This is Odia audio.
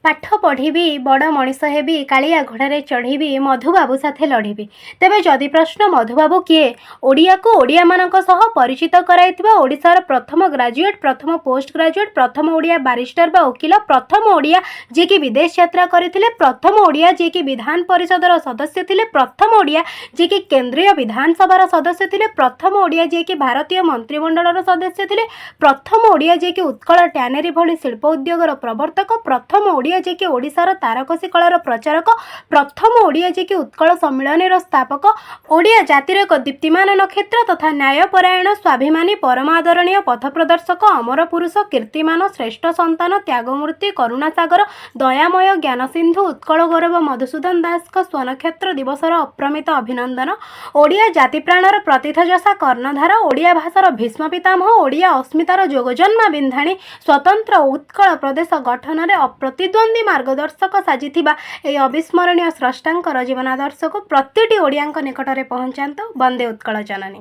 ପାଠ ପଢ଼ିବି ବଡ଼ ମଣିଷ ହେବି କାଳିଆ ଘୋଡ଼ାରେ ଚଢ଼ିବି ମଧୁବାବୁ ସାଥେ ଲଢ଼ିବି। ତେବେ ଯଦି ପ୍ରଶ୍ନ ମଧୁବାବୁ କିଏ? ଓଡ଼ିଆକୁ ଓଡ଼ିଆମାନଙ୍କ ସହ ପରିଚିତ କରାଇଥିବା ଓଡ଼ିଶାର ପ୍ରଥମ ଗ୍ରାଜୁଏଟ୍, ପ୍ରଥମ ପୋଷ୍ଟ ଗ୍ରାଜୁଏଟ୍, ପ୍ରଥମ ଓଡ଼ିଆ ବାରିଷ୍ଟର ବା ଓକିଲ, ପ୍ରଥମ ଓଡ଼ିଆ ଯିଏକି ବିଦେଶ ଯାତ୍ରା କରିଥିଲେ, ପ୍ରଥମ ଓଡ଼ିଆ ଯିଏକି ବିଧାନ ପରିଷଦର ସଦସ୍ୟ ଥିଲେ, ପ୍ରଥମ ଓଡ଼ିଆ ଯିଏକି କେନ୍ଦ୍ରୀୟ ବିଧାନସଭାର ସଦସ୍ୟ ଥିଲେ, ପ୍ରଥମ ଓଡ଼ିଆ ଯିଏକି ଭାରତୀୟ ମନ୍ତ୍ରିମଣ୍ଡଳର ସଦସ୍ୟ ଥିଲେ, ପ୍ରଥମ ଓଡ଼ିଆ ଯିଏକି ଉତ୍କଳ ଟ୍ୟାନେରୀ ଭଳି ଶିଳ୍ପ ଉଦ୍ୟୋଗର ପ୍ରବର୍ତ୍ତକ, ପ୍ରଥମ ଓଡ଼ିଆ ଯିଏକି ଓଡ଼ିଶାର ତାରକସି କଳାର ପ୍ରଚାରକ, ପ୍ରଥମ ଓଡ଼ିଆ ଯିଏକି ଉତ୍କଳ ସମ୍ମିଳନୀର ସ୍ଥାପକ, ଓଡ଼ିଆ ଜାତିର ଏକ ଦୀପ୍ତିମାନ ନକ୍ଷତ୍ର ତଥା ନ୍ୟାୟପରାୟଣ, ସ୍ୱାଭିମାନୀ, ପରମ ଆଦରଣୀୟ ପଥ ପ୍ରଦର୍ଶକ, ଅମର ପୁରୁଷ, କୀର୍ତ୍ତିମାନ, ଶ୍ରେଷ୍ଠ ସନ୍ତାନ, ତ୍ୟାଗମୂର୍ତ୍ତି, କରୁଣାସାଗର, ଦୟାମୟ, ଜ୍ଞାନସିନ୍ଧୁ, ଉତ୍କଳ ଗୌରବ ମଧୁସୂଦନ ଦାସଙ୍କ ସ୍ୱନକ୍ଷତ୍ର ଦିବସର ଅପ୍ରମିତ ଅଭିନନ୍ଦନ। ଓଡ଼ିଆ ଜାତିପ୍ରାଣର ପ୍ରତିଥଯଶା କର୍ଣ୍ଣଧାର, ଓଡ଼ିଆ ଭାଷାର ଭୀଷ୍ମ ପିତାମହ, ଓଡ଼ିଆ ଅସ୍ମିତାର ଯୋଗଜନ୍ମା ବିନ୍ଧାଣୀ, ସ୍ୱତନ୍ତ୍ର ଉତ୍କଳ ପ୍ରଦେଶ ଗଠନରେ ଅପ୍ରତିଦ୍ୱନ୍ଦ୍ୱୀ ମାର୍ଗଦର୍ଶକ ସାଜିଥିବା ଏହି ଅବିସ୍ମରଣୀୟ ସ୍ରଷ୍ଟାଙ୍କର ଜୀବନାଦର୍ଶକୁ ପ୍ରତିଟି ଓଡ଼ିଆଙ୍କ ନିକଟରେ ପହଞ୍ଚାନ୍ତୁ। ବନ୍ଦେ ଉତ୍କଳ ଜନନୀ।